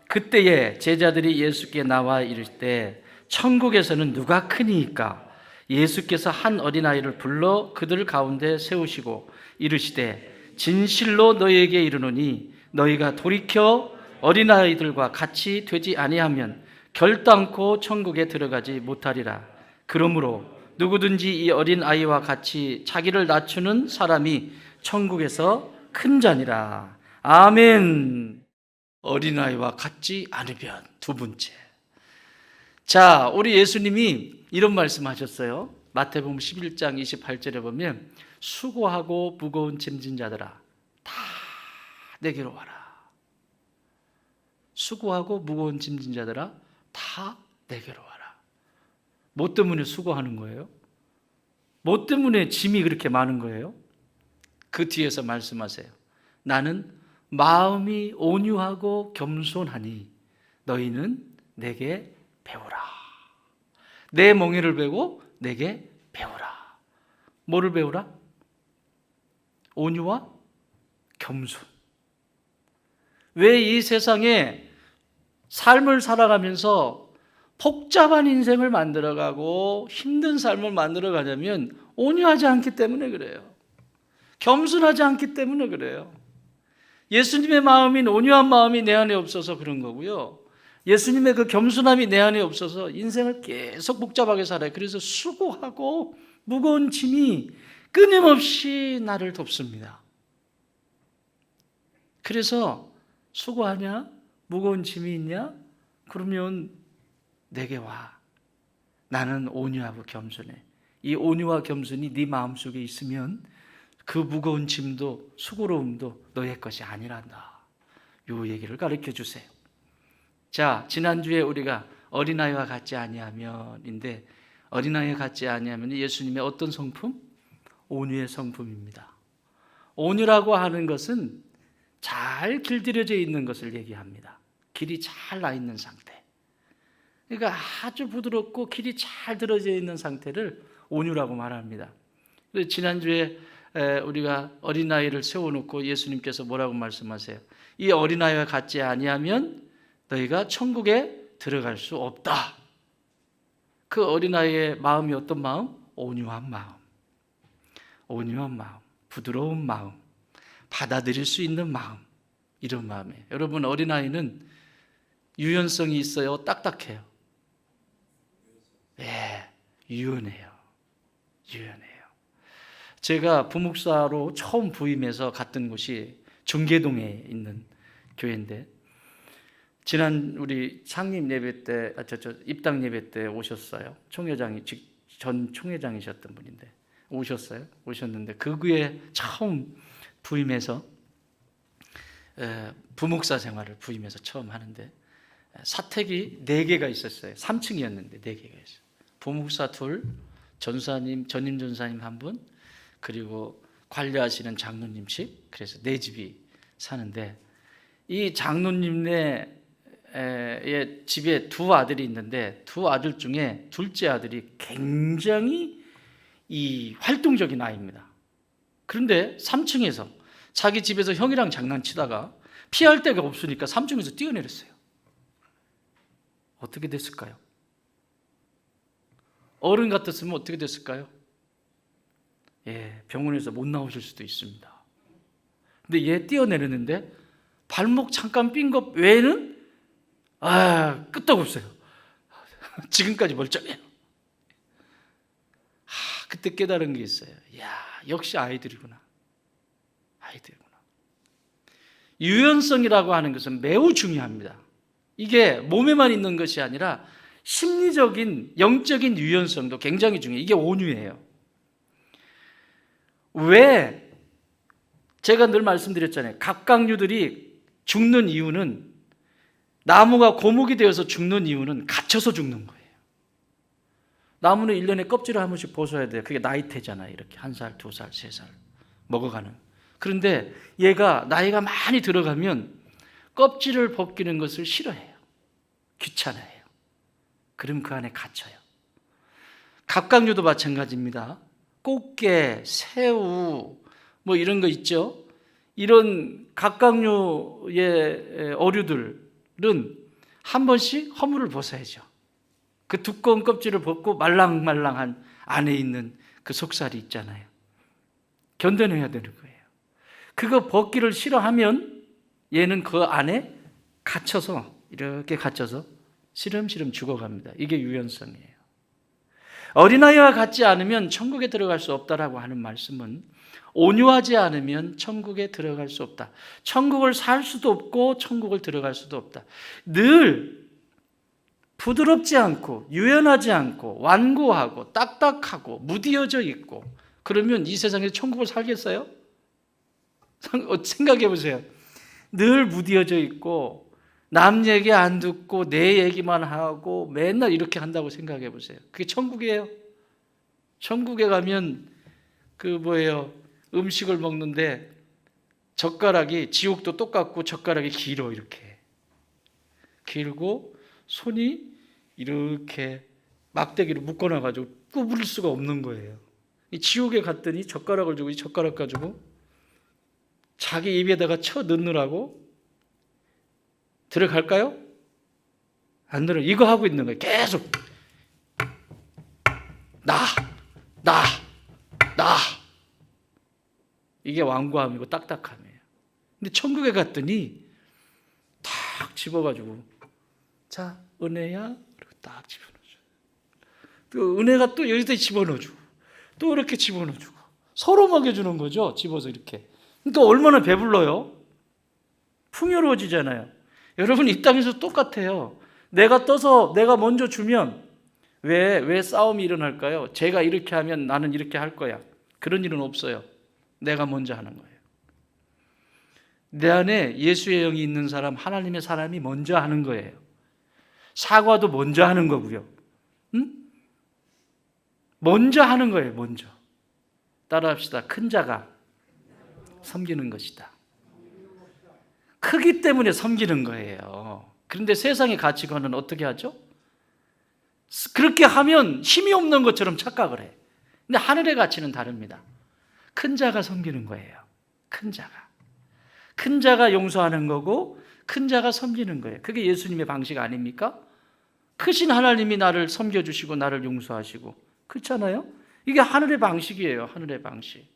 그때에 제자들이 예수께 나와 이를 때 천국에서는 누가 크니까? 예수께서 한 어린아이를 불러 그들 가운데 세우시고 이르시되 진실로 너희에게 이르노니 너희가 돌이켜 어린아이들과 같이 되지 아니하면 결단코 천국에 들어가지 못하리라. 그러므로 누구든지 이 어린아이와 같이 자기를 낮추는 사람이 천국에서 큰 자니라. 아멘. 어린아이와 같지 않으면. 두 번째, 자, 우리 예수님이 이런 말씀하셨어요. 마태복음 11장 28절에 보면 수고하고 무거운 짐진 자들아 다 내게로 와라. 수고하고 무거운 짐진 자들아 다 내게로 와라. 뭐 때문에 수고하는 거예요? 뭐 때문에 짐이 그렇게 많은 거예요? 그 뒤에서 말씀하세요. 나는 마음이 온유하고 겸손하니 너희는 내게 배우라. 내 멍에를 베고 내게 배우라. 뭐를 배우라? 온유와 겸손. 왜 이 세상에 삶을 살아가면서 복잡한 인생을 만들어가고 힘든 삶을 만들어가냐면 온유하지 않기 때문에 그래요. 겸손하지 않기 때문에 그래요. 예수님의 마음인 온유한 마음이 내 안에 없어서 그런 거고요. 예수님의 그 겸손함이 내 안에 없어서 인생을 계속 복잡하게 살아요. 그래서 수고하고 무거운 짐이 끊임없이 나를 돕습니다. 그래서 수고하냐? 무거운 짐이 있냐? 그러면 내게 와. 나는 온유하고 겸손해. 이 온유와 겸손이 네 마음속에 있으면 그 무거운 짐도 수고로움도 너의 것이 아니란다. 이 얘기를 가르쳐 주세요. 자, 지난주에 우리가 어린아이와 같지 아니하면인데 어린아이와 같지 아니하면 예수님의 어떤 성품? 온유의 성품입니다. 온유라고 하는 것은 잘 길들여져 있는 것을 얘기합니다. 길이 잘 나 있는 상태. 그러니까 아주 부드럽고 길이 잘 들어져 있는 상태를 온유라고 말합니다. 그래서 지난주에 우리가 어린아이를 세워놓고 예수님께서 뭐라고 말씀하세요? 이 어린아이와 같지 아니하면 너희가 천국에 들어갈 수 없다. 그 어린아이의 마음이 어떤 마음? 온유한 마음. 온유한 마음, 부드러운 마음, 받아들일 수 있는 마음, 이런 마음이에요. 여러분, 어린아이는 유연성이 있어요? 딱딱해요? 예, 유연해요. 유연해요. 제가 부목사로 처음 부임해서 갔던 곳이 중계동에 있는 교회인데 지난 우리 창립 예배 때, 입당 예배 때 오셨어요. 총회장이 전 총회장이셨던 분인데 오셨어요. 오셨는데 그 교회 처음 부임해서 부목사 생활을 부임해서 처음 하는데 사택이 4개가 있었어요. 3층이었는데 4개가 있어요. 부목사 2, 전사님, 전임 전사님 1분, 그리고 관리하시는 장로님씩, 그래서 4집이 사는데 이 장로님네 집에 2 아들이 있는데 2 아들 중에 둘째 아들이 굉장히 활동적인 아이입니다. 그런데 3층에서 자기 집에서 형이랑 장난치다가 피할 데가 없으니까 3층에서 뛰어내렸어요. 어떻게 됐을까요? 어른 같았으면 어떻게 됐을까요? 예, 병원에서 못 나오실 수도 있습니다. 근데 얘 뛰어내렸는데 발목 잠깐 삔 것 외에는 끄떡 없어요. 지금까지 멀쩡해요. 그때 깨달은 게 있어요. 야, 역시 아이들이구나. 아이들이구나. 유연성이라고 하는 것은 매우 중요합니다. 이게 몸에만 있는 것이 아니라 심리적인, 영적인 유연성도 굉장히 중요해요. 이게 온유예요. 왜? 제가 늘 말씀드렸잖아요. 갑각류들이 죽는 이유는, 나무가 고목이 되어서 죽는 이유는 갇혀서 죽는 거예요. 나무는 1년에 껍질을 한 번씩 벗어야 돼요. 그게 나이테잖아요. 이렇게 1살, 2살, 3살 먹어가는. 그런데 얘가 나이가 많이 들어가면 껍질을 벗기는 것을 싫어해요. 귀찮아해요. 그럼 그 안에 갇혀요. 갑각류도 마찬가지입니다. 꽃게, 새우 뭐 이런 거 있죠. 이런 갑각류의 어류들은 한 번씩 허물을 벗어야죠. 그 두꺼운 껍질을 벗고 말랑말랑한 안에 있는 그 속살이 있잖아요. 견뎌내야 되는 거예요. 그거 벗기를 싫어하면 얘는 그 안에 갇혀서, 이렇게 갇혀서 시름시름 죽어갑니다. 이게 유연성이에요. 어린아이와 같지 않으면 천국에 들어갈 수 없다라고 하는 말씀은 온유하지 않으면 천국에 들어갈 수 없다. 천국을 살 수도 없고 천국을 들어갈 수도 없다. 늘 부드럽지 않고 유연하지 않고 완고하고 딱딱하고 무디어져 있고 그러면 이 세상에서 천국을 살겠어요? 생각해 보세요. 늘 무디어져 있고 남 얘기 안 듣고 내 얘기만 하고 맨날 이렇게 한다고 생각해 보세요. 그게 천국이에요? 천국에 가면 음식을 먹는데 젓가락이, 지옥도 똑같고 젓가락이 길어, 이렇게 길고 손이 이렇게 막대기로 묶어놔가지고 구부릴 수가 없는 거예요. 이 지옥에 갔더니 젓가락을 주고 이 젓가락 가지고 자기 입에다가 쳐 넣느라고 들어갈까요? 안 들어. 이거 하고 있는 거예요. 계속 나. 이게 완고함이고 딱딱함이에요. 근데 천국에 갔더니 탁 집어가지고 자, 은혜야, 그리고 딱 집어넣어줘. 또 은혜가 또 여기다 집어넣어주고 또 이렇게 집어넣어주고 서로 먹여주는 거죠. 집어서 이렇게. 그러니까 얼마나 배불러요? 풍요로워지잖아요. 여러분, 이 땅에서 똑같아요. 내가 떠서 내가 먼저 주면 왜 싸움이 일어날까요? 제가 이렇게 하면 나는 이렇게 할 거야. 그런 일은 없어요. 내가 먼저 하는 거예요. 내 안에 예수의 영이 있는 사람, 하나님의 사람이 먼저 하는 거예요. 사과도 먼저 하는 거고요. 응? 먼저 하는 거예요. 먼저. 따라합시다. 큰 자가 섬기는 것이다. 크기 때문에 섬기는 거예요. 그런데 세상의 가치관은 어떻게 하죠? 그렇게 하면 힘이 없는 것처럼 착각을 해. 근데 하늘의 가치는 다릅니다. 큰 자가 섬기는 거예요. 큰 자가. 큰 자가 용서하는 거고 큰 자가 섬기는 거예요. 그게 예수님의 방식 아닙니까? 크신 하나님이 나를 섬겨주시고 나를 용서하시고, 그렇잖아요? 이게 하늘의 방식이에요. 하늘의 방식.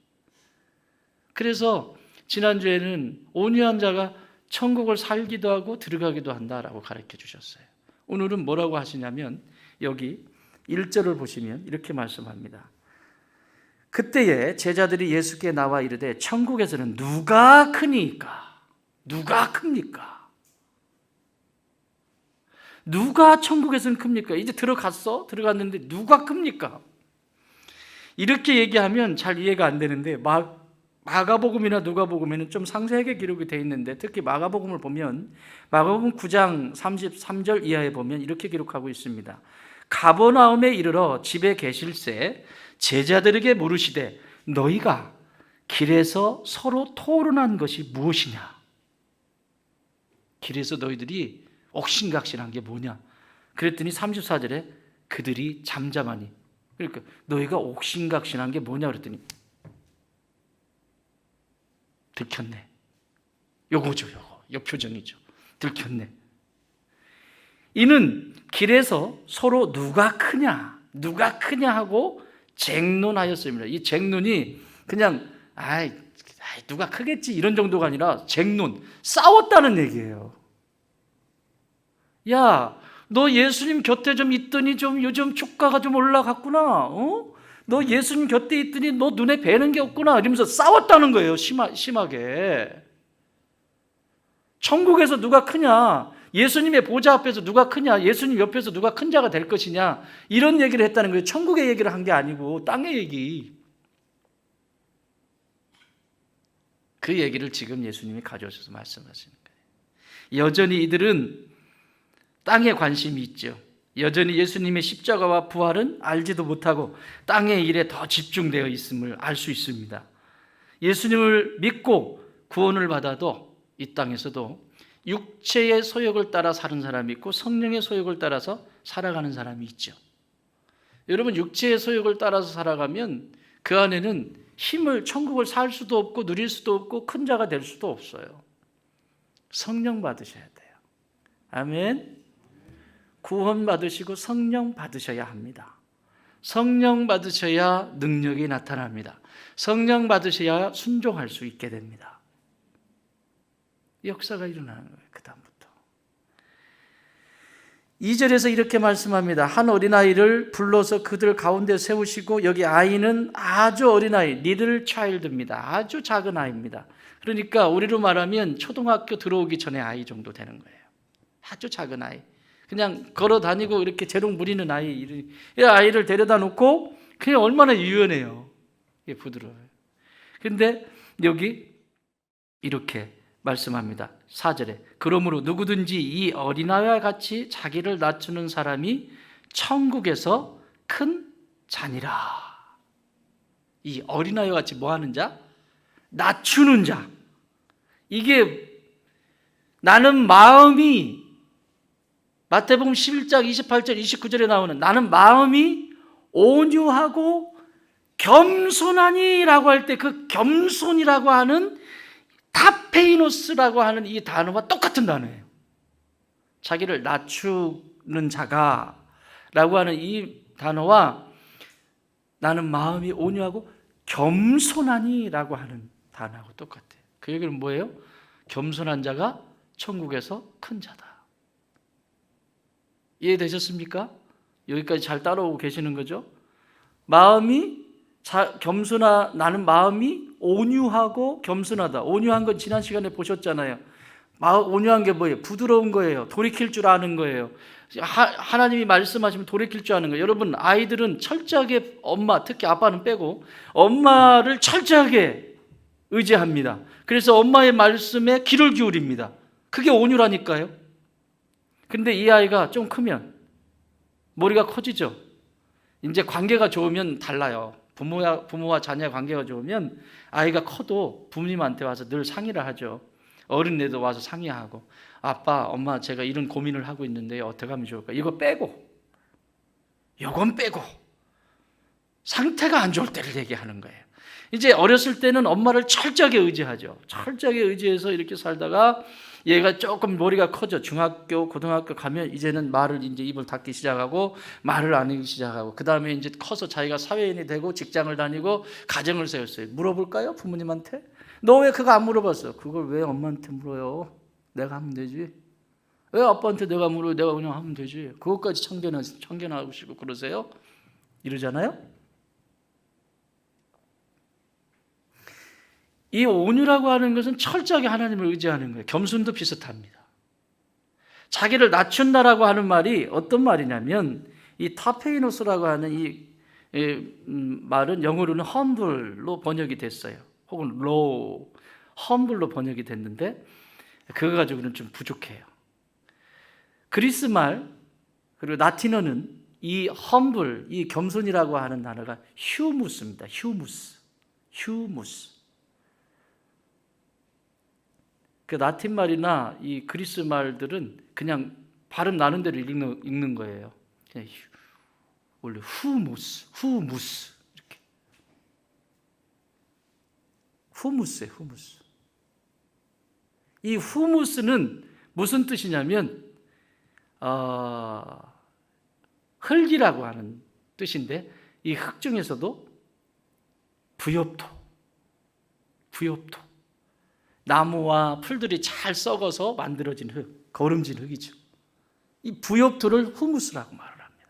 그래서 지난주에는 온유한 자가 천국을 살기도 하고 들어가기도 한다라고 가르쳐 주셨어요. 오늘은 뭐라고 하시냐면 여기 1절을 보시면 이렇게 말씀합니다. 그때에 제자들이 예수께 나와 이르되 천국에서는 누가 크니까? 누가 큽니까? 누가 천국에서는 큽니까? 이제 들어갔는데 누가 큽니까? 이렇게 얘기하면 잘 이해가 안 되는데 마가복음이나 누가복음에는 좀 상세하게 기록이 되어 있는데 특히 마가복음을 보면 마가복음 9장 33절 이하에 보면 이렇게 기록하고 있습니다. 가버나움에 이르러 집에 계실새 제자들에게 물으시되 너희가 길에서 서로 토론한 것이 무엇이냐? 길에서 너희들이 옥신각신한 게 뭐냐? 그랬더니 34절에 그들이 잠잠하니, 그러니까 너희가 옥신각신한 게 뭐냐 그랬더니 들켰네. 요거죠, 요 표정이죠. 들켰네. 이는 길에서 서로 누가 크냐 하고 쟁론하였습니다. 이 쟁론이 그냥 누가 크겠지 이런 정도가 아니라 쟁론, 싸웠다는 얘기예요. 야, 너 예수님 곁에 좀 있더니 좀 요즘 주가가 좀 올라갔구나. 너 예수님 곁에 있더니 너 눈에 뵈는 게 없구나. 이러면서 싸웠다는 거예요. 심하게. 천국에서 누가 크냐? 예수님의 보좌 앞에서 누가 크냐? 예수님 옆에서 누가 큰 자가 될 것이냐? 이런 얘기를 했다는 거예요. 천국의 얘기를 한 게 아니고 땅의 얘기. 그 얘기를 지금 예수님이 가져오셔서 말씀하시는 거예요. 여전히 이들은 땅에 관심이 있죠. 여전히 예수님의 십자가와 부활은 알지도 못하고 땅의 일에 더 집중되어 있음을 알 수 있습니다. 예수님을 믿고 구원을 받아도 이 땅에서도 육체의 소욕을 따라 사는 사람이 있고 성령의 소욕을 따라서 살아가는 사람이 있죠. 여러분, 육체의 소욕을 따라서 살아가면 그 안에는 천국을 살 수도 없고 누릴 수도 없고 큰 자가 될 수도 없어요. 성령 받으셔야 돼요. 아멘. 구원 받으시고 성령 받으셔야 합니다. 성령 받으셔야 능력이 나타납니다. 성령 받으셔야 순종할 수 있게 됩니다. 역사가 일어나는 거예요. 그 다음부터 2절에서 이렇게 말씀합니다. 한 어린아이를 불러서 그들 가운데 세우시고, 여기 아이는 아주 어린아이, little child입니다. 아주 작은 아이입니다. 그러니까 우리로 말하면 초등학교 들어오기 전에 아이 정도 되는 거예요. 아주 작은 아이, 그냥 걸어 다니고 이렇게 재롱 부리는 아이, 이 아이를 데려다 놓고 그냥 얼마나 유연해요. 부드러워요. 그런데 여기 이렇게 말씀합니다. 4절에 그러므로 누구든지 이 어린아이와 같이 자기를 낮추는 사람이 천국에서 큰 자니라. 이 어린아이와 같이 뭐 하는 자? 낮추는 자. 이게 나는 마음이, 마태복음 11장 28절 29절에 나오는 나는 마음이 온유하고 겸손하니라고 할 때 그 겸손이라고 하는 타페이노스라고 하는 이 단어와 똑같은 단어예요. 자기를 낮추는 자가 라고 하는 이 단어와 나는 마음이 온유하고 겸손하니 라고 하는 단어하고 똑같아요. 그 얘기는 뭐예요? 겸손한 자가 천국에서 큰 자다. 이해되셨습니까? 여기까지 잘 따라오고 계시는 거죠? 마음이 나는 마음이 온유하고 겸손하다. 온유한 건 지난 시간에 보셨잖아요. 온유한 게 뭐예요? 부드러운 거예요. 돌이킬 줄 아는 거예요. 하나님이 말씀하시면 돌이킬 줄 아는 거예요. 여러분, 아이들은 철저하게 엄마, 특히 아빠는 빼고 엄마를 철저하게 의지합니다. 그래서 엄마의 말씀에 귀를 기울입니다. 그게 온유라니까요. 근데 이 아이가 좀 크면 머리가 커지죠. 이제 관계가 좋으면 달라요. 부모와 자녀의 관계가 좋으면 아이가 커도 부모님한테 와서 늘 상의를 하죠. 어린애도 와서 상의하고, 아빠, 엄마, 제가 이런 고민을 하고 있는데 어떻게 하면 좋을까? 이거 빼고, 이건 빼고, 상태가 안 좋을 때를 얘기하는 거예요. 이제 어렸을 때는 엄마를 철저하게 의지하죠. 철저하게 의지해서 이렇게 살다가 얘가 조금 머리가 커져. 중학교, 고등학교 가면 이제는 말을 이제 입을 닫기 시작하고 말을 안 하기 시작하고, 그 다음에 이제 커서 자기가 사회인이 되고 직장을 다니고 가정을 세웠어요. 물어볼까요? 부모님한테? 너 왜 그거 안 물어봤어? 그걸 왜 엄마한테 물어요? 내가 하면 되지. 왜 아빠한테 내가 물어요? 내가 그냥 하면 되지. 그것까지 참견하시고 그러세요? 이러잖아요? 이 온유라고 하는 것은 철저하게 하나님을 의지하는 거예요. 겸손도 비슷합니다. 자기를 낮춘다라고 하는 말이 어떤 말이냐면, 이 타페이노스라고 하는 이 말은 영어로는 humble로 번역이 됐어요. 혹은 low, humble로 번역이 됐는데 그거 가지고는 좀 부족해요. 그리스 말 그리고 라틴어는 이 humble, 이 겸손이라고 하는 단어가 humus입니다. humus. 그 라틴 말이나 이 그리스 말들은 그냥 발음 나는 대로 읽는 거예요. 그냥 원래 후무스 이렇게. 후무스예요, 후무스. 이 후무스는 무슨 뜻이냐면 흙이라고 하는 뜻인데, 이 흙 중에서도 부엽토. 나무와 풀들이 잘 썩어서 만들어진 흙, 거름진 흙이죠. 이 부엽토를 후무스라고 말을 합니다.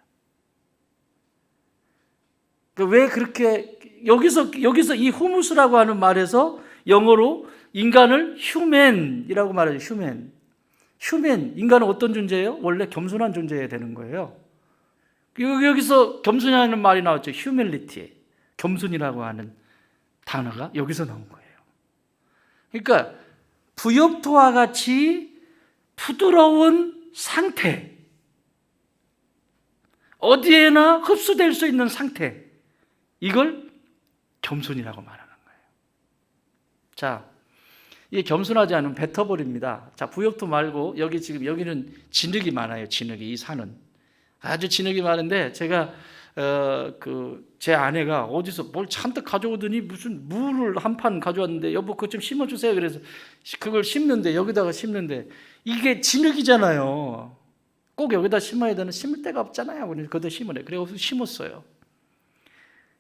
왜 그렇게 여기서 이 후무스라고 하는 말에서 영어로 인간을 휴맨이라고 말하죠. 휴맨, 인간은 어떤 존재예요? 원래 겸손한 존재여야 되는 거예요. 여기서 겸손이라는 말이 나왔죠. 휴밀리티, 겸손이라고 하는 단어가 여기서 나온 거예요. 그러니까 부엽토와 같이 부드러운 상태, 어디에나 흡수될 수 있는 상태, 이걸 겸손이라고 말하는 거예요. 자, 이 겸손하지 않으면 뱉어버립니다. 자, 부엽토 말고 여기는 진흙이 많아요. 진흙이, 이 산은 아주 진흙이 많은데, 제가 제 아내가 어디서 뭘 잔뜩 가져오더니 무슨 물을 한 판 가져왔는데, 여보 그거 좀 심어주세요. 그래서 그걸 심는데, 여기다가 심는데 이게 진흙이잖아요. 꼭 여기다 심어야 되는, 심을 데가 없잖아요. 우리는 거기다 심으래. 그래서 심었어요.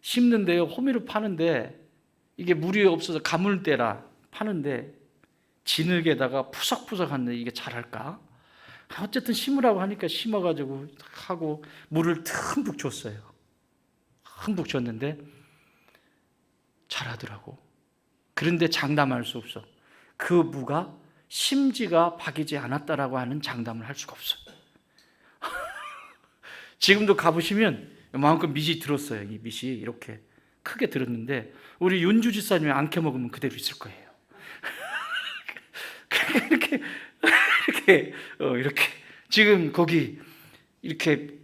심는데요, 호미를 파는데 이게 물이 없어서 가물대라 파는데 진흙에다가 푸석푸석한데 이게 자랄까? 어쨌든 심으라고 하니까 심어가지고 하고 물을 듬뿍 줬어요. 듬뿍 줬는데 자라더라고. 그런데 장담할 수 없어. 그 무가 심지가 박이지 않았다라고 하는 장담을 할 수가 없어. 지금도 가보시면 이만큼 밑이 들었어요. 이 밑이 이렇게 크게 들었는데 우리 윤주 지사님이 안 캐먹으면 그대로 있을 거예요. 이렇게 지금 거기 이렇게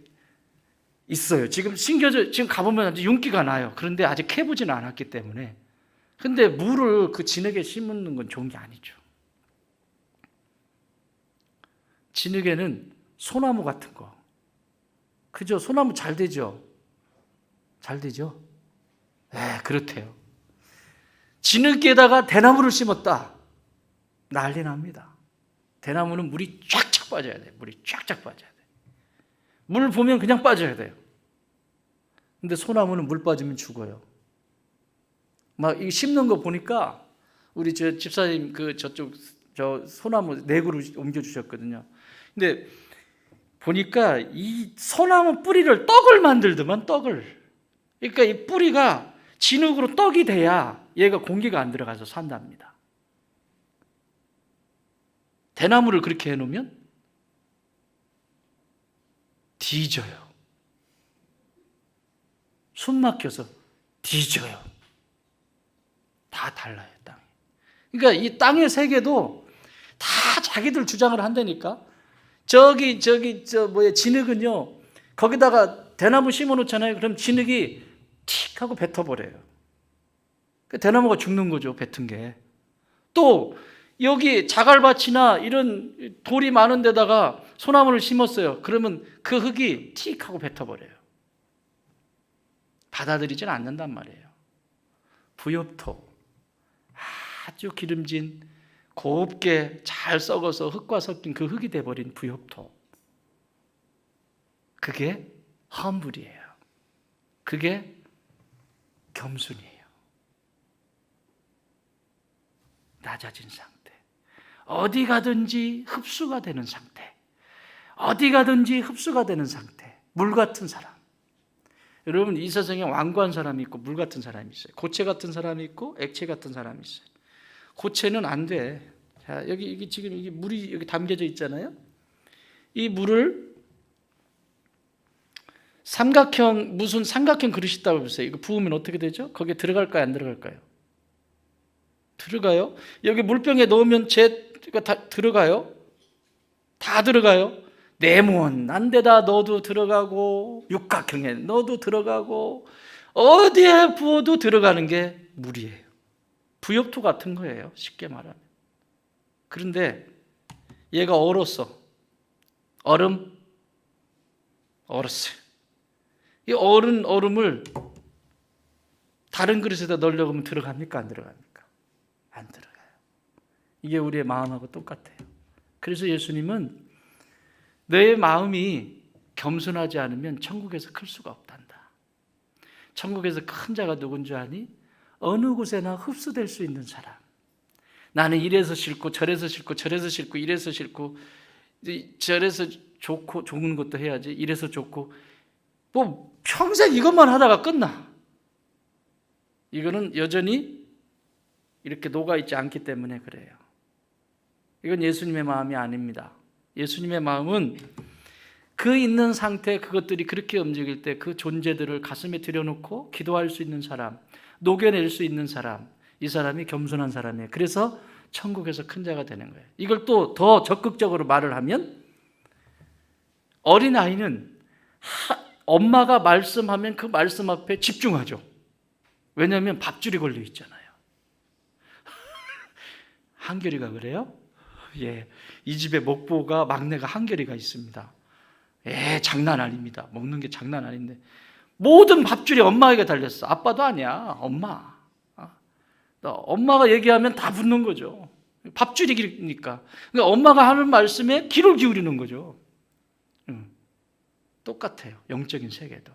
있어요. 지금 심겨져, 지금 가보면 아주 윤기가 나요. 그런데 아직 캐보지는 않았기 때문에. 근데 물을 그 진흙에 심는 건 좋은 게 아니죠. 진흙에는 소나무 같은 거, 그죠? 소나무 잘 되죠? 잘 되죠? 네, 그렇대요. 진흙에다가 대나무를 심었다. 난리 납니다. 대나무는 물이 쫙쫙 빠져야 돼. 물이 쫙쫙 빠져야 돼. 물 보면 그냥 빠져야 돼요. 근데 소나무는 물 빠지면 죽어요. 막 이 심는 거 보니까 우리 저 집사님 그 저쪽 저 소나무 4그루 옮겨 주셨거든요. 근데 보니까 이 소나무 뿌리를 떡을 만들더만, 떡을. 그러니까 이 뿌리가 진흙으로 떡이 돼야 얘가 공기가 안 들어가서 산답니다. 대나무를 그렇게 해놓으면 뒤져요. 숨 막혀서 뒤져요. 다 달라요, 땅이. 그러니까 이 땅의 세계도 다 자기들 주장을 한다니까. 진흙은요, 거기다가 대나무 심어 놓잖아요. 그럼 진흙이 틱 하고 뱉어버려요. 대나무가 죽는 거죠, 뱉은 게. 또 여기 자갈밭이나 이런 돌이 많은 데다가 소나무를 심었어요. 그러면 그 흙이 틱 하고 뱉어버려요. 받아들이지는 않는단 말이에요. 부엽토, 아주 기름진 곱게 잘 썩어서 흙과 섞인 그 흙이 돼버린 부엽토, 그게 험불이에요. 그게 겸손이에요. 낮아진 상태, 어디 가든지 흡수가 되는 상태, 어디 가든지 흡수가 되는 상태, 물 같은 사람. 여러분, 이 세상에 완고한 사람이 있고 물 같은 사람이 있어요. 고체 같은 사람이 있고 액체 같은 사람이 있어요. 고체는 안 돼. 자, 여기 지금 이게 물이 여기 담겨져 있잖아요. 이 물을 무슨 삼각형 그릇이 있다고 보세요. 이거 부으면 어떻게 되죠? 거기에 들어갈까요, 안 들어갈까요? 들어가요. 여기 물병에 넣으면 다 들어가요. 다 들어가요. 네모난 데다 넣어도 들어가고 육각형에 넣어도 들어가고 어디에 부어도 들어가는 게 물이에요. 부엽토 같은 거예요, 쉽게 말하면. 그런데 얘가 얼었어. 얼었어요. 이 얼은 얼음을 다른 그릇에다 넣으려고 하면 들어갑니까, 안 들어갑니까? 안 들어가요. 이게 우리의 마음하고 똑같아요. 그래서 예수님은 내 마음이 겸손하지 않으면 천국에서 클 수가 없단다. 천국에서 큰 자가 누군 줄 아니? 어느 곳에나 흡수될 수 있는 사람. 나는 이래서 싫고 저래서 싫고 저래서 싫고 이래서 싫고 저래서 좋고 좋은 것도 해야지, 이래서 좋고, 뭐 평생 이것만 하다가 끝나. 이거는 여전히 이렇게 녹아있지 않기 때문에 그래요. 이건 예수님의 마음이 아닙니다. 예수님의 마음은 그 있는 상태, 그것들이 그렇게 움직일 때 그 존재들을 가슴에 들여놓고 기도할 수 있는 사람, 녹여낼 수 있는 사람, 이 사람이 겸손한 사람이에요. 그래서 천국에서 큰 자가 되는 거예요. 이걸 또 더 적극적으로 말을 하면, 어린아이는 엄마가 말씀하면 그 말씀 앞에 집중하죠. 왜냐하면 밥줄이 걸려 있잖아요. 한결이가 그래요? 예, 이 집에 목보가 막내가 한결이가 있습니다. 장난 아닙니다. 먹는 게 장난 아닌데 모든 밥줄이 엄마에게 달렸어. 아빠도 아니야, 엄마. 엄마가 얘기하면 다 붙는 거죠. 밥줄이니까. 그러니까 엄마가 하는 말씀에 귀를 기울이는 거죠. 똑같아요. 영적인 세계도.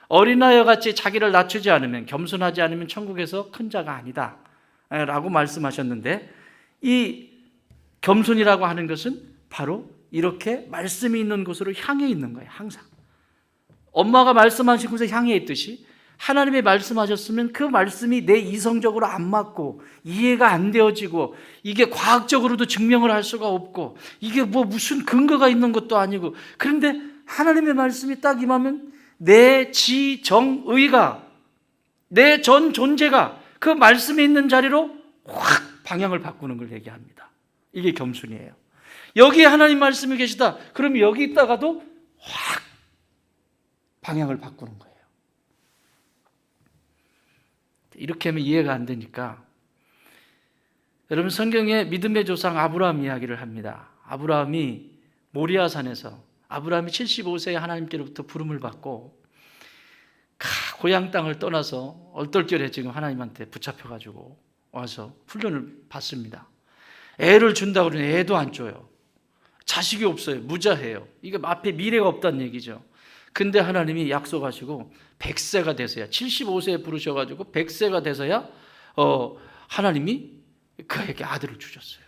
어린아이와 같이 자기를 낮추지 않으면, 겸손하지 않으면 천국에서 큰 자가 아니다 라고 말씀하셨는데, 이 겸손이라고 하는 것은 바로 이렇게 말씀이 있는 곳으로 향해 있는 거예요. 항상 엄마가 말씀하신 곳에 향해 있듯이 하나님이 말씀하셨으면 그 말씀이 내 이성적으로 안 맞고 이해가 안 되어지고 이게 과학적으로도 증명을 할 수가 없고 이게 뭐 무슨 근거가 있는 것도 아니고, 그런데 하나님의 말씀이 딱 임하면 내 지정의가, 내 전 존재가 그 말씀이 있는 자리로 확 방향을 바꾸는 걸 얘기합니다. 이게 겸손이에요. 여기에 하나님 말씀이 계시다. 그럼 여기 있다가도 확 방향을 바꾸는 거예요. 이렇게 하면 이해가 안 되니까 여러분, 성경에 믿음의 조상 아브라함 이야기를 합니다. 아브라함이 모리아산에서, 아브라함이 75세에 하나님께로부터 부름을 받고 고향 땅을 떠나서 얼떨결에 지금 하나님한테 붙잡혀가지고 와서 훈련을 받습니다. 애를 준다고 그러면 애도 안 줘요. 자식이 없어요. 무자해요. 이게 앞에 미래가 없다는 얘기죠. 근데 하나님이 약속하시고 100세가 돼서야, 75세에 부르셔가지고 100세가 돼서야 하나님이 그에게 아들을 주셨어요.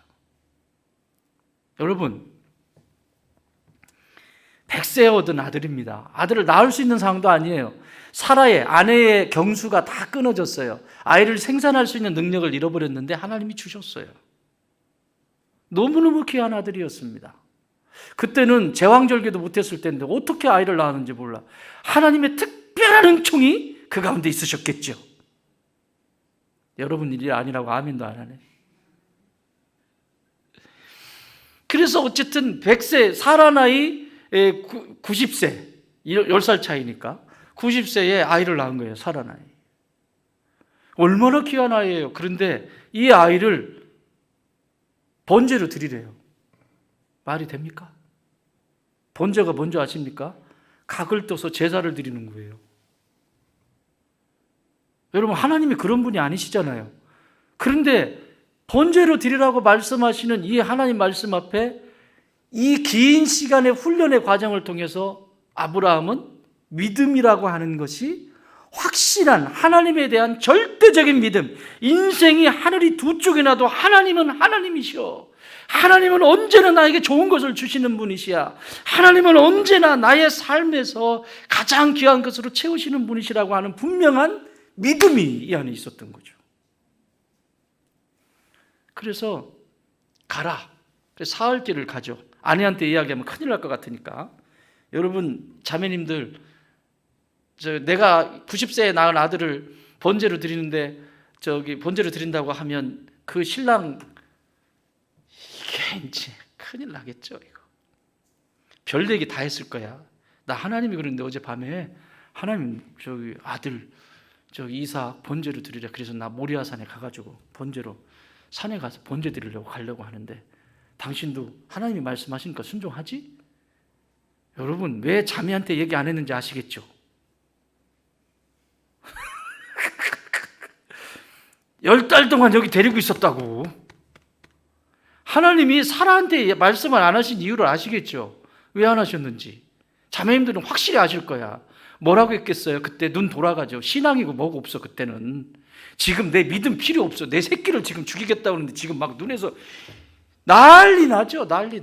여러분, 100세에 얻은 아들입니다. 아들을 낳을 수 있는 상황도 아니에요. 사라의 아내의 경수가 다 끊어졌어요. 아이를 생산할 수 있는 능력을 잃어버렸는데 하나님이 주셨어요. 너무너무 귀한 아들이었습니다. 그때는 제왕절개도 못했을 때인데 어떻게 아이를 낳았는지 몰라. 하나님의 특별한 은총이 그 가운데 있으셨겠죠. 여러분 일이 아니라고 아멘도 안 하네. 그래서 어쨌든 100세, 사라 나이 90세, 10살 차이니까 90세에 아이를 낳은 거예요. 사라 나이. 얼마나 귀한 아이예요. 그런데 이 아이를 번제로 드리래요. 말이 됩니까? 번제가 뭔지 아십니까? 각을 떠서 제사를 드리는 거예요. 여러분, 하나님이 그런 분이 아니시잖아요. 그런데 번제로 드리라고 말씀하시는 이 하나님 말씀 앞에 이 긴 시간의 훈련의 과정을 통해서 아브라함은 믿음이라고 하는 것이 확실한 하나님에 대한 절대적인 믿음, 인생이 하늘이 두 쪽에 나도 하나님은 하나님이시오. 하나님은 언제나 나에게 좋은 것을 주시는 분이시야. 하나님은 언제나 나의 삶에서 가장 귀한 것으로 채우시는 분이시라고 하는 분명한 믿음이 이 안에 있었던 거죠. 그래서 가라. 그래서 사흘길을 가죠. 아내한테 이야기하면 큰일 날 것 같으니까. 여러분 자매님들, 내가 90세에 낳은 아들을 번제로 드리는데 번제로 드린다고 하면 그 신랑 이게 이제 큰일 나겠죠. 이거 별얘기 다 했을 거야. 나 하나님이 그러는데 어젯밤에 하나님 아들 이삭 번제로 드리라. 그래서 나 모리아산에 가가지고 번제로 산에 가서 번제 드리려고 가려고 하는데 당신도 하나님이 말씀하시니까 순종하지? 여러분 왜 자매한테 얘기 안 했는지 아시겠죠? 10달 동안 여기 데리고 있었다고. 하나님이 사라한테 말씀을 안 하신 이유를 아시겠죠? 왜 안 하셨는지. 자매님들은 확실히 아실 거야. 뭐라고 했겠어요? 그때 눈 돌아가죠. 신앙이고 뭐고 없어. 그때는 지금 내 믿음 필요 없어. 내 새끼를 지금 죽이겠다고 하는데 지금 막 눈에서 난리 나죠. 난리.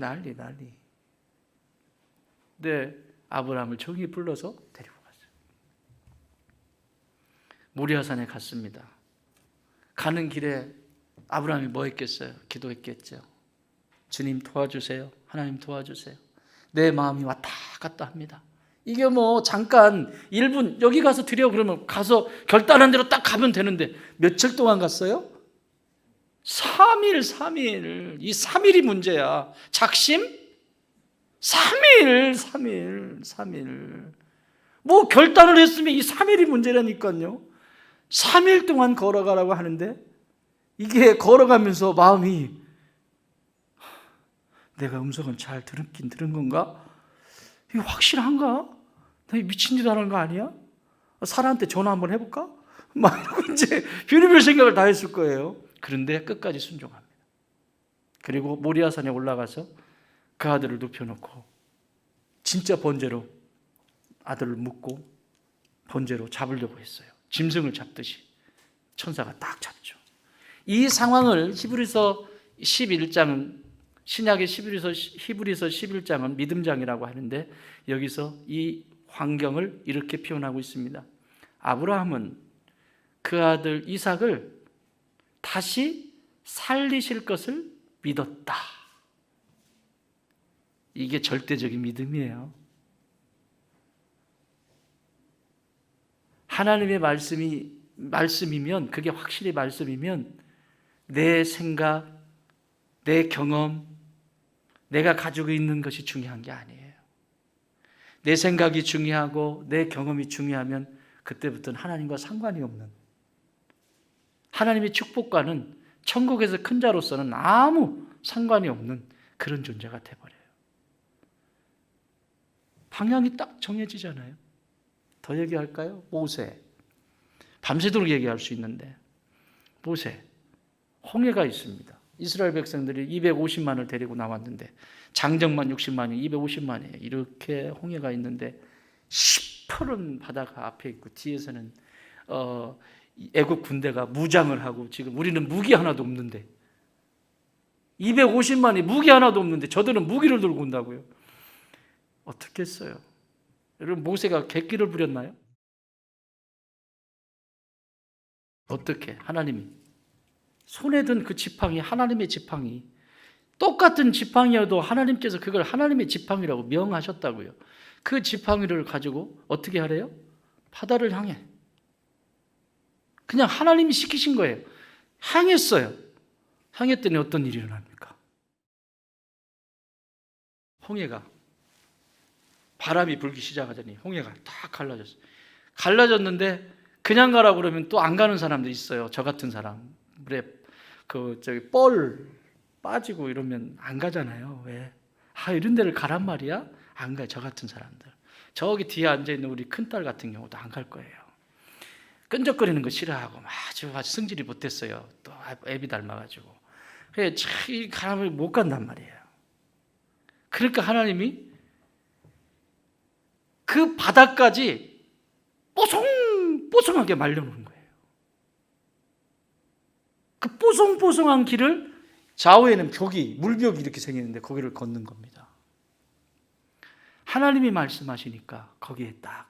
근데 아브라함을 정히 불러서 데리고 갔어요. 모리아산에 갔습니다. 가는 길에 아브라함이 뭐 했겠어요? 기도했겠죠. 주님 도와주세요. 하나님 도와주세요. 내 마음이 왔다 갔다 합니다. 이게 뭐 잠깐 1분 여기 가서 드려 그러면 가서 결단한 대로 딱 가면 되는데 며칠 동안 갔어요? 3일. 이 3일이 문제야. 작심? 3일. 뭐 결단을 했으면 이 3일이 문제라니까요. 3일 동안 걸어가라고 하는데 이게 걸어가면서 마음이 내가 음성은 잘 들었긴 들은 건가? 이게 확실한가? 나 미친 짓 하는 거 아니야? 사라한테 전화 한번 해볼까? 막 이러고 이제 별의별 생각을 다 했을 거예요. 그런데 끝까지 순종합니다. 그리고 모리아산에 올라가서 그 아들을 눕혀놓고 진짜 번제로 아들을 묶고 번제로 잡으려고 했어요. 짐승을 잡듯이 천사가 딱 잡죠. 이 상황을 히브리서 11장, 신약의 히브리서 11장은 믿음장이라고 하는데 여기서 이 환경을 이렇게 표현하고 있습니다. 아브라함은 그 아들 이삭을 다시 살리실 것을 믿었다. 이게 절대적인 믿음이에요. 하나님의 말씀이면, 그게 확실히 말씀이면 내 생각, 내 경험, 내가 가지고 있는 것이 중요한 게 아니에요. 내 생각이 중요하고 내 경험이 중요하면 그때부터는 하나님과 상관이 없는, 하나님의 축복과는 천국에서 큰 자로서는 아무 상관이 없는 그런 존재가 돼버려요. 방향이 딱 정해지잖아요. 더 얘기할까요? 모세. 밤새도록 얘기할 수 있는데 모세, 홍해가 있습니다. 이스라엘 백성들이 250만을 데리고 나왔는데 장정만 60만이 250만이에요. 이렇게 홍해가 있는데 시퍼런 바다가 앞에 있고 뒤에서는 애국 군대가 무장을 하고, 지금 우리는 무기 하나도 없는데 250만이 무기 하나도 없는데 저들은 무기를 들고 온다고요. 어떻게 했어요? 여러분, 모세가 객기를 부렸나요? 어떻게? 하나님이 손에 든 그 지팡이, 하나님의 지팡이, 똑같은 지팡이여도 하나님께서 그걸 하나님의 지팡이라고 명하셨다고요. 그 지팡이를 가지고 어떻게 하래요? 바다를 향해. 그냥 하나님이 시키신 거예요. 향했어요. 향했더니 어떤 일이 일어납니까? 홍해가, 바람이 불기 시작하더니 홍해가 다 갈라졌어요. 갈라졌는데 그냥 가라고 그러면 또 안 가는 사람도 있어요. 저 같은 사람. 물에 뻘 빠지고 이러면 안 가잖아요. 왜? 이런 데를 가란 말이야? 안 가요. 저 같은 사람들. 저기 뒤에 앉아있는 우리 큰딸 같은 경우도 안 갈 거예요. 끈적거리는 거 싫어하고 아주 승질이 못됐어요. 또 애비 닮아가지고. 그래, 이 가람을 못 간단 말이에요. 그러니까 하나님이 그 바다까지 뽀송뽀송하게 말려놓은 거예요. 그 뽀송뽀송한 길을 좌우에는 벽이, 물벽이 이렇게 생겼는데 거기를 걷는 겁니다. 하나님이 말씀하시니까 거기에 딱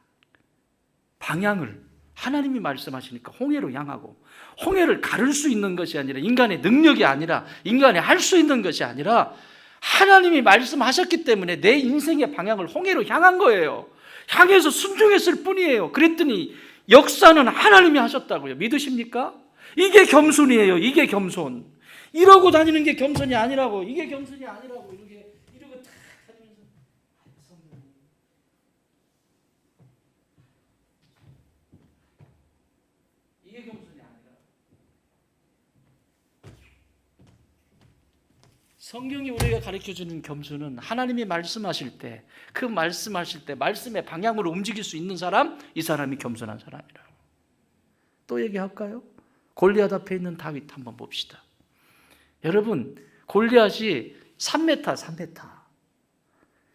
방향을, 하나님이 말씀하시니까 홍해로 향하고, 홍해를 가를 수 있는 것이 아니라, 인간의 능력이 아니라, 인간이 할 수 있는 것이 아니라 하나님이 말씀하셨기 때문에 내 인생의 방향을 홍해로 향한 거예요. 향해서 순종했을 뿐이에요. 그랬더니 역사는 하나님이 하셨다고요. 믿으십니까? 이게 겸손이에요. 이게 겸손. 이러고 다니는 게 겸손이 아니라고. 이게 겸손이 아니라고. 이러고 탁 다니면서 이게 겸손이 아니라. 성경이 우리가 가르쳐주는 겸손은 하나님이 말씀하실 때, 그 말씀하실 때 말씀의 방향으로 움직일 수 있는 사람, 이 사람이 겸손한 사람이라고. 또 얘기할까요? 골리앗 앞에 있는 다윗 한번 봅시다. 여러분, 골리앗이 3m.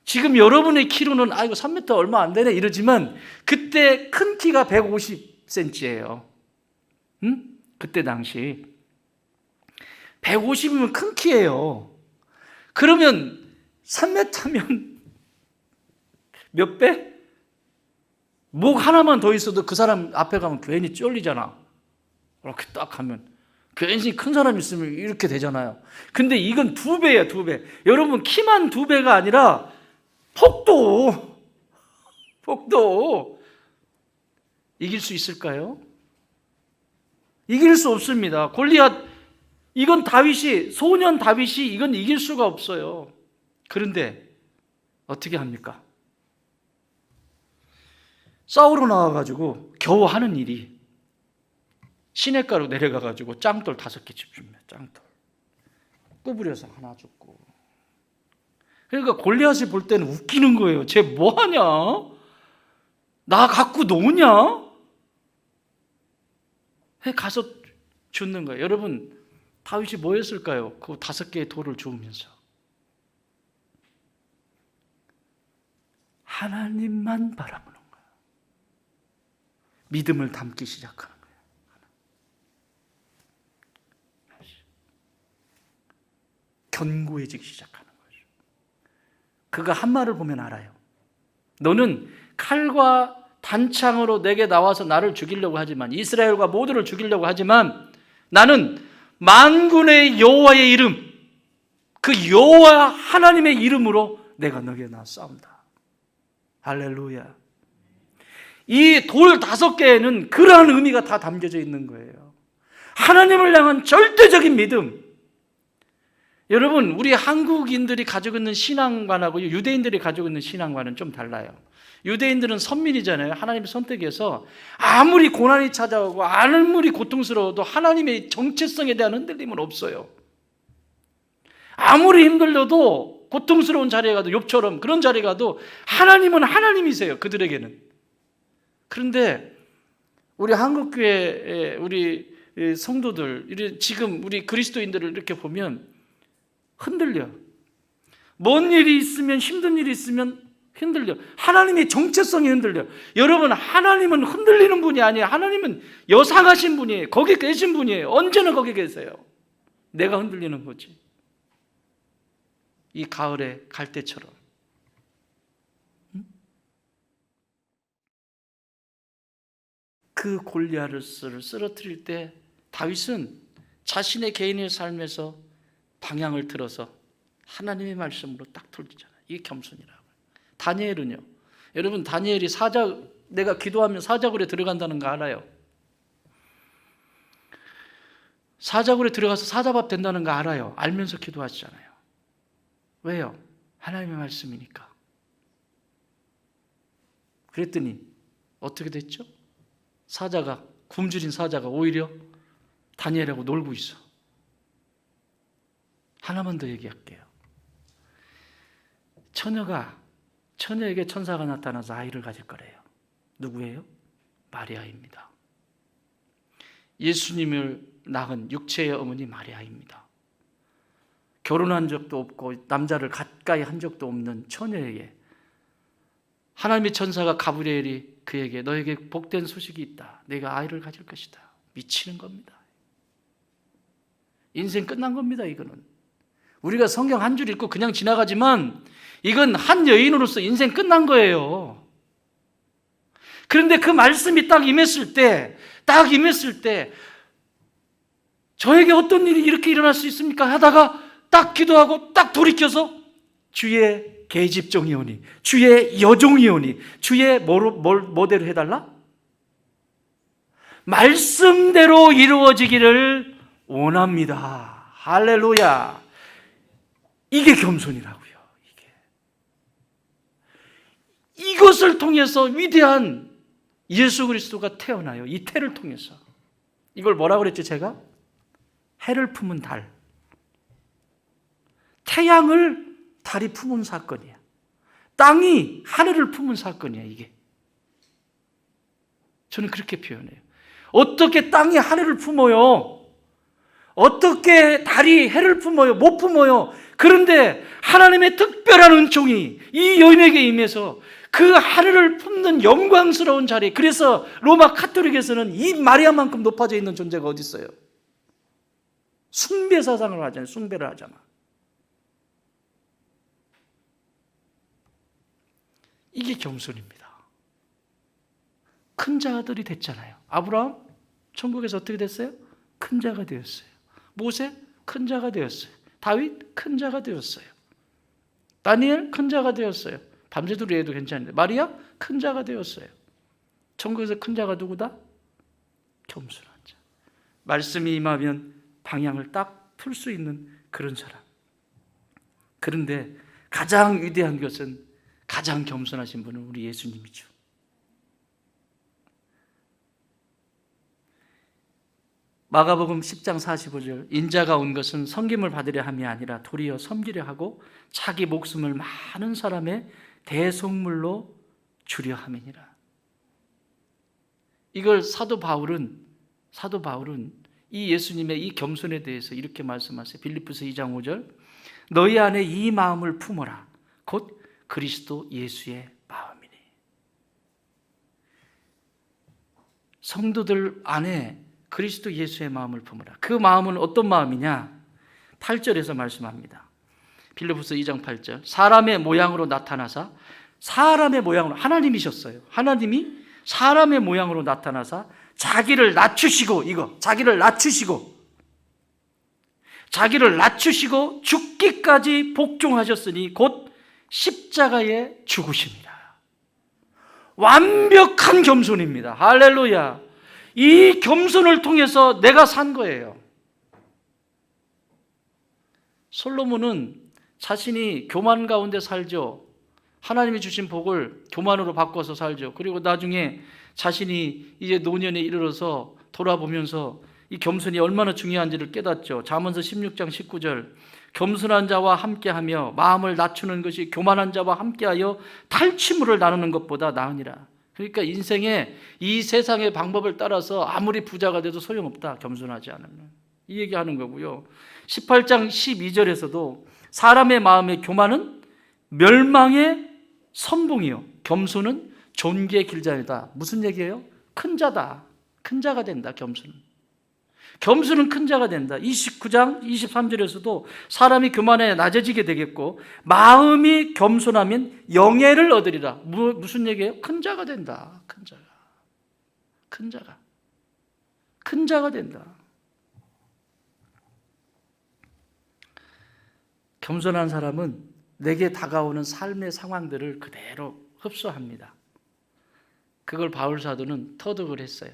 지금 여러분의 키로는 이거 3m 얼마 안 되네 이러지만 그때 큰 키가 150cm예요. 응? 그때 당시 150이면 큰 키예요. 그러면 3m면 몇 배? 목 하나만 더 있어도 그 사람 앞에 가면 괜히 쫄리잖아. 이렇게 딱 하면 괜히 큰 사람 있으면 이렇게 되잖아요. 근데 이건 2배야, 2배. 여러분, 키만 2배가 아니라 폭도 이길 수 있을까요? 이길 수 없습니다. 골리앗, 이건 소년 다윗이 이건 이길 수가 없어요. 그런데 어떻게 합니까? 싸우러 나와가지고 겨우 하는 일이 시냇가로 내려가가지고 짱돌 5개 줍니다. 짱돌 구부려서 하나 줬고. 그러니까 골리앗이 볼 때는 웃기는 거예요. 쟤 뭐하냐? 나 갖고 노냐? 해 가서 줍는 거예요. 여러분, 다윗이 뭐 했을까요? 그 5개의 돌을 주우면서 하나님만 바라보는 거예요. 믿음을 담기 시작하는 거예요. 견고해지기 시작하는 거죠. 그가 한 말을 보면 알아요. 너는 칼과 단창으로 내게 나와서 나를 죽이려고 하지만, 이스라엘과 모두를 죽이려고 하지만, 나는 만군의 여호와의 이름, 그 여호와 하나님의 이름으로 내가 너에게 나 싸운다. 할렐루야. 이 돌 5개에는 그러한 의미가 다 담겨져 있는 거예요. 하나님을 향한 절대적인 믿음. 여러분, 우리 한국인들이 가지고 있는 신앙관하고 유대인들이 가지고 있는 신앙관은 좀 달라요. 유대인들은 선민이잖아요. 하나님의 선택에서 아무리 고난이 찾아오고 아무리 고통스러워도 하나님의 정체성에 대한 흔들림은 없어요. 아무리 힘들어도, 고통스러운 자리에 가도, 욥처럼 그런 자리에 가도 하나님은 하나님이세요, 그들에게는. 그런데 우리 한국교회 우리 성도들, 지금 우리 그리스도인들을 이렇게 보면 흔들려. 뭔 일이 있으면, 힘든 일이 있으면 흔들려. 하나님의 정체성이 흔들려. 여러분, 하나님은 흔들리는 분이 아니에요. 하나님은 여상하신 분이에요. 거기 계신 분이에요. 언제나 거기 계세요. 내가 흔들리는 거지. 이 가을의 갈대처럼. 그 골리앗을 쓰러뜨릴 때 다윗은 자신의 개인의 삶에서 방향을 틀어서 하나님의 말씀으로 딱 돌리잖아요. 이게 겸손이라고요. 다니엘은요. 여러분, 다니엘이 내가 기도하면 사자굴에 들어간다는 거 알아요? 사자굴에 들어가서 사자밥 된다는 거 알아요? 알면서 기도하시잖아요. 왜요? 하나님의 말씀이니까. 그랬더니 어떻게 됐죠? 굶주린 사자가 오히려 다니엘하고 놀고 있어. 하나만 더 얘기할게요. 처녀에게 천사가 나타나서 아이를 가질 거래요. 누구예요? 마리아입니다. 예수님을 낳은 육체의 어머니 마리아입니다. 결혼한 적도 없고 남자를 가까이 한 적도 없는 처녀에게 하나님의 천사가 가브리엘이 그에게 너에게 복된 소식이 있다. 내가 아이를 가질 것이다. 미치는 겁니다. 인생 끝난 겁니다. 이거는. 우리가 성경 한 줄 읽고 그냥 지나가지만 이건 한 여인으로서 인생 끝난 거예요. 그런데 그 말씀이 딱 임했을 때 저에게 어떤 일이 이렇게 일어날 수 있습니까? 하다가 딱 기도하고 딱 돌이켜서 주의 계집종이오니, 주의 여종이오니, 주의 뭐대로 해달라? 말씀대로 이루어지기를 원합니다. 할렐루야. 이게 겸손이라고요. 이것을 통해서 위대한 예수 그리스도가 태어나요. 이 태를 통해서. 이걸 뭐라고 그랬죠, 제가? 해를 품은 달. 태양을 달이 품은 사건이야. 땅이 하늘을 품은 사건이야, 이게. 저는 그렇게 표현해요. 어떻게 땅이 하늘을 품어요? 어떻게 달이 해를 품어요? 못 품어요. 그런데 하나님의 특별한 은총이 이 여인에게 임해서 그 하늘을 품는 영광스러운 자리. 그래서 로마 카톨릭에서는 이 마리아만큼 높아져 있는 존재가 어디 있어요? 숭배 사상을 하잖아요. 숭배를 하잖아. 이게 겸손입니다. 큰 자들이 됐잖아요. 아브라함 천국에서 어떻게 됐어요? 큰 자가 되었어요. 모세 큰 자가 되었어요. 다윗 큰 자가 되었어요. 다니엘 큰 자가 되었어요. 밤새도록 해도 괜찮은데 마리아 큰 자가 되었어요. 천국에서 큰 자가 누구다? 겸손한 자. 말씀이 임하면 방향을 딱 틀 수 있는 그런 사람. 그런데 가장 위대한 것은, 가장 겸손하신 분은 우리 예수님이죠. 마가복음 10장 45절, 인자가 온 것은 섬김을 받으려 함이 아니라 도리어 섬기려 하고 자기 목숨을 많은 사람의 대속물로 주려 함이니라. 이걸 사도 바울은 이 예수님의 이 겸손에 대해서 이렇게 말씀하세요. 빌립보서 2장 5절, 너희 안에 이 마음을 품어라. 곧 그리스도 예수의 마음이니. 성도들 안에 그리스도 예수의 마음을 품으라. 그 마음은 어떤 마음이냐? 8절에서 말씀합니다. 빌립보서 2장 8절. 사람의 모양으로 나타나사, 사람의 모양으로, 하나님이셨어요. 하나님이 사람의 모양으로 나타나사 자기를 낮추시고, 자기를 낮추시고 죽기까지 복종하셨으니 곧 십자가에 죽으십니다. 완벽한 겸손입니다. 할렐루야. 이 겸손을 통해서 내가 산 거예요. 솔로몬은 자신이 교만 가운데 살죠. 하나님이 주신 복을 교만으로 바꿔서 살죠. 그리고 나중에 자신이 이제 노년에 이르러서 돌아보면서 이 겸손이 얼마나 중요한지를 깨닫죠. 잠언서 16장 19절. 겸손한 자와 함께하며 마음을 낮추는 것이 교만한 자와 함께하여 탈취물을 나누는 것보다 나으니라. 그러니까 인생에 이 세상의 방법을 따라서 아무리 부자가 돼도 소용없다. 겸손하지 않으면. 이 얘기하는 거고요. 18장 12절에서도 사람의 마음의 교만은 멸망의 선봉이요, 겸손은 존귀의 길자이다. 무슨 얘기예요? 큰 자다. 큰 자가 된다. 겸손은 큰 자가 된다. 29장 23절에서도 사람이 교만해 낮아지게 되겠고 마음이 겸손하면 영예를 얻으리라. 무슨 얘기예요? 큰 자가 된다. 큰 자가 된다. 겸손한 사람은 내게 다가오는 삶의 상황들을 그대로 흡수합니다. 그걸 바울 사도는 터득을 했어요.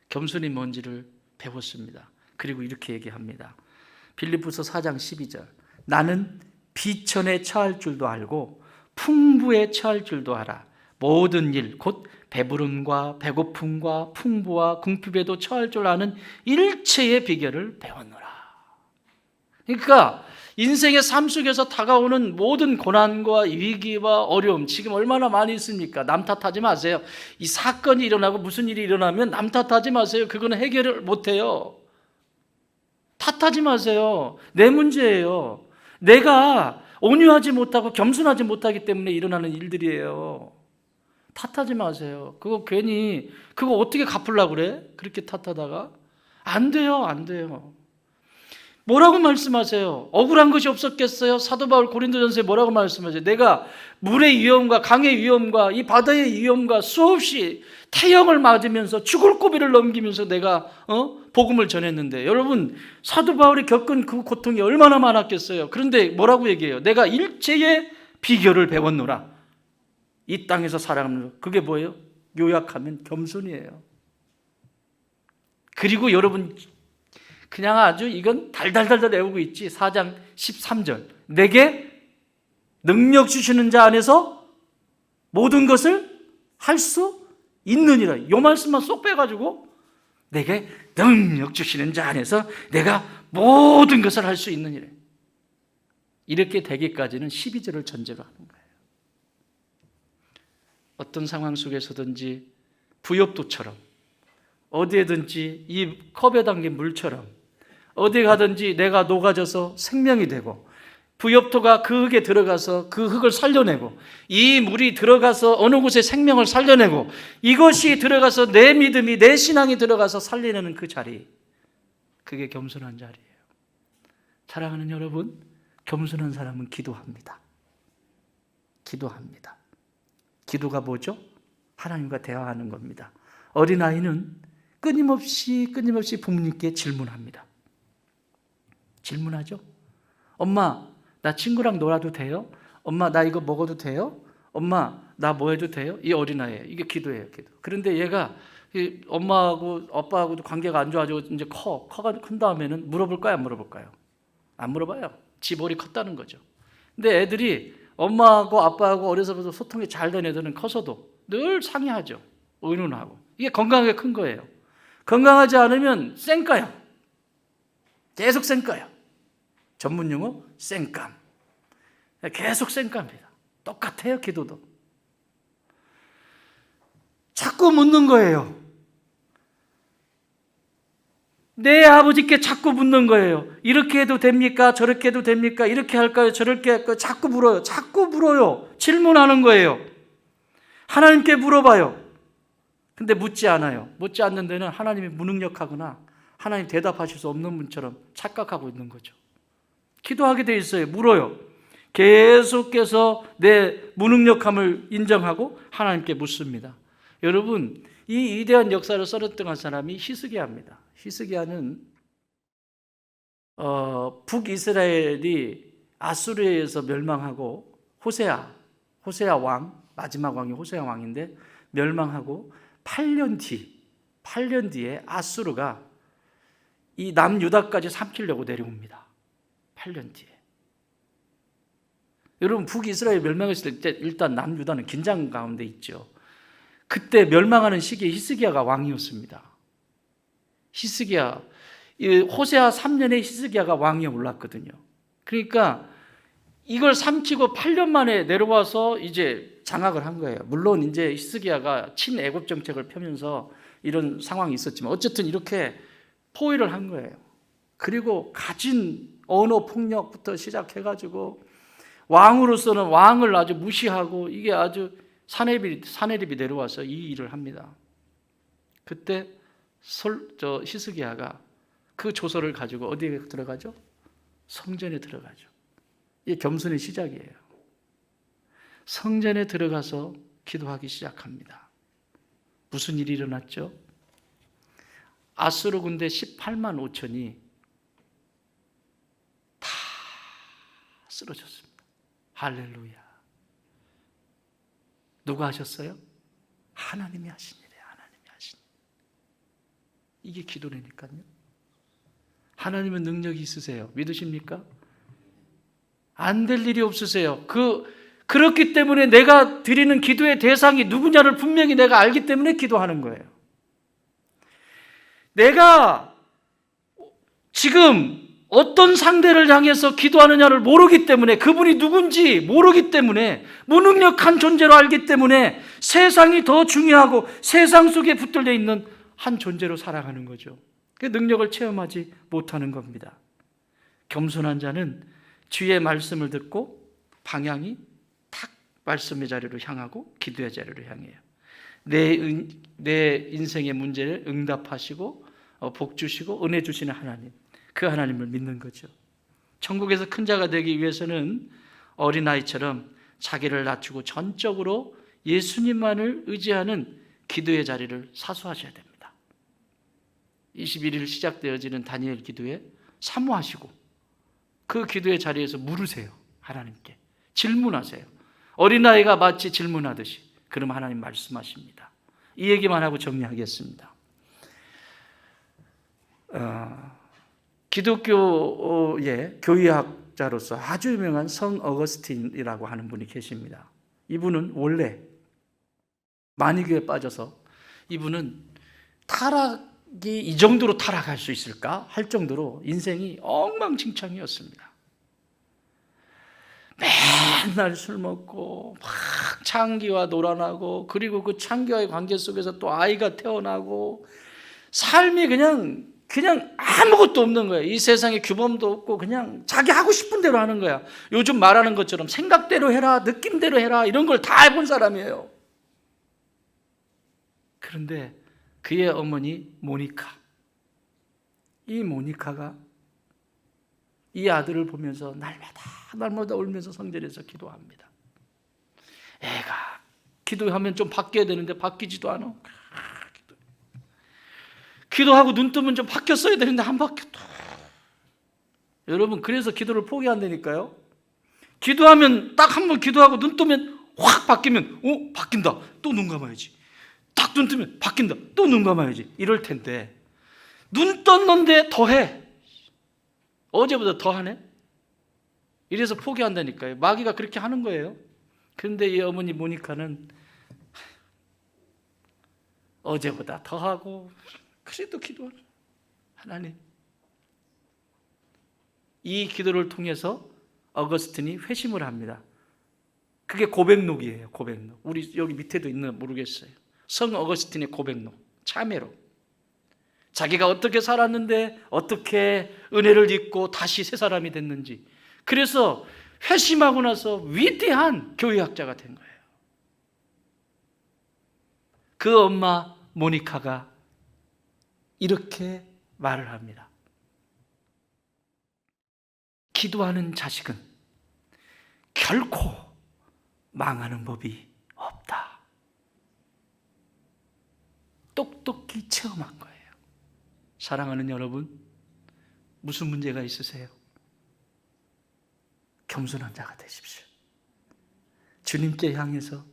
겸손이 뭔지를 배웠습니다. 그리고 이렇게 얘기합니다. 빌립보서 4장 12절. 나는 비천에 처할 줄도 알고 풍부에 처할 줄도 알아. 모든 일, 곧 배부름과 배고픔과 풍부와 궁핍에도 처할 줄 아는 일체의 비결을 배웠노라. 그러니까 인생의 삶 속에서 다가오는 모든 고난과 위기와 어려움, 지금 얼마나 많이 있습니까? 남 탓하지 마세요. 이 사건이 일어나고 무슨 일이 일어나면 남 탓하지 마세요. 그거는 해결을 못해요. 탓하지 마세요. 내 문제예요. 내가 온유하지 못하고 겸손하지 못하기 때문에 일어나는 일들이에요. 탓하지 마세요. 그거 괜히 그거 어떻게 갚으려고 그래? 그렇게 탓하다가 안 돼요. 뭐라고 말씀하세요? 억울한 것이 없었겠어요? 사도 바울 고린도전서에 뭐라고 말씀하세요? 내가 물의 위험과 강의 위험과 이 바다의 위험과 수없이 태형을 맞으면서 죽을 고비를 넘기면서 내가 복음을 전했는데, 여러분 사도 바울이 겪은 그 고통이 얼마나 많았겠어요? 그런데 뭐라고 얘기해요? 내가 일체의 비결을 배웠노라. 이 땅에서 살아가는 것. 그게 뭐예요? 요약하면 겸손이에요. 그리고 여러분 그냥 아주 이건 달달달달 외우고 있지. 4장 13절. 내게 능력 주시는 자 안에서 모든 것을 할 수 있느니라. 이 말씀만 쏙 빼가지고 내게 능력 주시는 자 안에서 내가 모든 것을 할 수 있느니라. 이렇게 되기까지는 12절을 전제로 하는 거예요. 어떤 상황 속에서든지 부엽도처럼, 어디에든지 이 컵에 담긴 물처럼, 어디 가든지 내가 녹아져서 생명이 되고, 부엽토가 그 흙에 들어가서 그 흙을 살려내고, 이 물이 들어가서 어느 곳에 생명을 살려내고, 이것이 들어가서 내 믿음이, 내 신앙이 들어가서 살려내는 그 자리, 그게 겸손한 자리예요. 사랑하는 여러분, 겸손한 사람은 기도합니다. 기도가 뭐죠? 하나님과 대화하는 겁니다. 어린아이는 끊임없이 부모님께 질문합니다. 질문하죠. 엄마, 나 친구랑 놀아도 돼요? 엄마, 나 이거 먹어도 돼요? 엄마, 나 뭐 해도 돼요? 이 어린아이예요. 이게 기도예요, 기도. 그런데 얘가 엄마하고 아빠하고도 관계가 안 좋아지고 이제 큰 다음에는 물어볼까요, 안 물어볼까요? 안 물어봐요. 지 머리 컸다는 거죠. 근데 애들이 엄마하고 아빠하고 어려서부터 소통이 잘 된 애들은 커서도 늘 상의하죠. 의논하고. 이게 건강하게 큰 거예요. 건강하지 않으면 쌩까요. 계속 쌩까요. 전문 용어 쌩감. 계속 쌩까입니다. 똑같아요, 기도도. 자꾸 묻는 거예요. 내 아버지께 자꾸 묻는 거예요. 이렇게 해도 됩니까? 저렇게 해도 됩니까? 이렇게 할까요? 저렇게 할까요? 자꾸 물어요. 질문하는 거예요. 하나님께 물어봐요. 근데 묻지 않아요. 묻지 않는 데는 하나님이 무능력하거나 하나님 대답하실 수 없는 분처럼 착각하고 있는 거죠. 기도하게 돼 있어요. 물어요. 계속해서 내 무능력함을 인정하고 하나님께 묻습니다. 여러분, 이 위대한 역사를 썰어뜨린 사람이 히스기야입니다. 히스기야는 북이스라엘이 아수르에 의해서 멸망하고 호세아 왕, 마지막 왕이 호세아 왕인데 멸망하고 8년 뒤에 아수르가 이 남유다까지 삼키려고 내려옵니다. 8년 뒤에. 여러분, 북이스라엘 멸망했을 때 일단 남유다는 긴장 가운데 있죠. 그때 멸망하는 시기에 히스기야가 왕이었습니다. 히스기야, 호세아 3년에 히스기야가 왕위에 올랐거든요. 그러니까 이걸 삼키고 8년 만에 내려와서 이제 장악을 한 거예요. 물론 이제 히스기야가 친애굽 정책을 펴면서 이런 상황이 있었지만 어쨌든 이렇게 포위를 한 거예요. 그리고 가진 언어 폭력부터 시작해가지고 왕으로서는 왕을 아주 무시하고 이게 아주 사내립이 내려와서 이 일을 합니다. 그때 히스기야가 그 조서를 가지고 어디에 들어가죠? 성전에 들어가죠. 이게 겸손의 시작이에요. 성전에 들어가서 기도하기 시작합니다. 무슨 일이 일어났죠? 아수르 군대 18만 5천이 다 쓰러졌습니다. 할렐루야. 누가 하셨어요? 하나님이 하신 일이에요. 하나님이 하신 일. 이게 기도라니까요. 하나님은 능력이 있으세요. 믿으십니까? 안 될 일이 없으세요. 그렇기 때문에 내가 드리는 기도의 대상이 누구냐를 분명히 내가 알기 때문에 기도하는 거예요. 내가 지금 어떤 상대를 향해서 기도하느냐를 모르기 때문에, 그분이 누군지 모르기 때문에, 무능력한 존재로 알기 때문에 세상이 더 중요하고 세상 속에 붙들려 있는 한 존재로 살아가는 거죠. 그 능력을 체험하지 못하는 겁니다. 겸손한 자는 주의 말씀을 듣고 방향이 탁 말씀의 자리로 향하고 기도의 자리로 향해요. 내 인생의 문제를 응답하시고 복 주시고 은혜 주시는 하나님, 그 하나님을 믿는 거죠. 천국에서 큰 자가 되기 위해서는 어린아이처럼 자기를 낮추고 전적으로 예수님만을 의지하는 기도의 자리를 사수하셔야 됩니다. 21일 시작되어지는 다니엘 기도에 사모하시고 그 기도의 자리에서 물으세요. 하나님께 질문하세요. 어린아이가 마치 질문하듯이. 그럼 하나님 말씀하십니다. 이 얘기만 하고 정리하겠습니다. 기독교의 교의학자로서 아주 유명한 성 어거스틴이라고 하는 분이 계십니다. 이분은 원래 만이교에 빠져서, 이분은 타락이 이 정도로 타락할 수 있을까 할 정도로 인생이 엉망진창이었습니다. 맨날 술 먹고 막 창기와 놀아나고, 그리고 그 창기와의 관계 속에서 또 아이가 태어나고, 삶이 그냥 아무것도 없는 거예요. 이 세상에 규범도 없고 그냥 자기 하고 싶은 대로 하는 거야. 요즘 말하는 것처럼 생각대로 해라, 느낌대로 해라, 이런 걸 다 해본 사람이에요. 그런데 그의 어머니 모니카, 이 모니카가 이 아들을 보면서 날마다 울면서 성전에서 기도합니다. 애가 기도하면 좀 바뀌어야 되는데 바뀌지도 않아. 기도하고 눈 뜨면 좀 바뀌었어야 되는데 안 바뀌었다. 여러분, 그래서 기도를 포기한다니까요. 기도하면 딱 한 번 기도하고 눈 뜨면 확 바뀌면 바뀐다. 또 눈 감아야지. 딱 눈 뜨면 바뀐다. 또 눈 감아야지. 이럴 텐데 눈 떴는데 더해. 어제보다 더하네. 이래서 포기한다니까요. 마귀가 그렇게 하는 거예요. 그런데 이 어머니 모니카는 어제보다 더하고 그래도 기도하는 하나님. 이 기도를 통해서 어거스틴이 회심을 합니다. 그게 고백록이에요. 고백록. 우리 여기 밑에도 있나 모르겠어요. 성 어거스틴의 고백록. 참회로. 자기가 어떻게 살았는데 어떻게 은혜를 입고 다시 새 사람이 됐는지. 그래서 회심하고 나서 위대한 교회학자가 된 거예요. 그 엄마 모니카가 이렇게 말을 합니다. 기도하는 자식은 결코 망하는 법이 없다. 똑똑히 체험한 거예요. 사랑하는 여러분, 무슨 문제가 있으세요? 겸손한 자가 되십시오. 주님께 향해서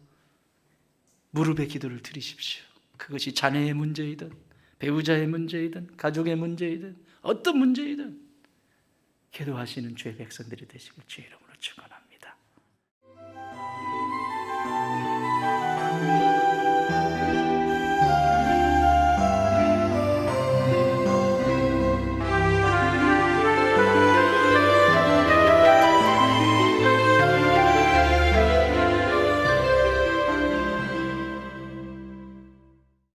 무릎의 기도를 드리십시오. 그것이 자녀의 문제이든 배우자의 문제이든 가족의 문제이든 어떤 문제이든 기도하시는 주의 백성들이 되시길 주의 이름으로 축원합니다.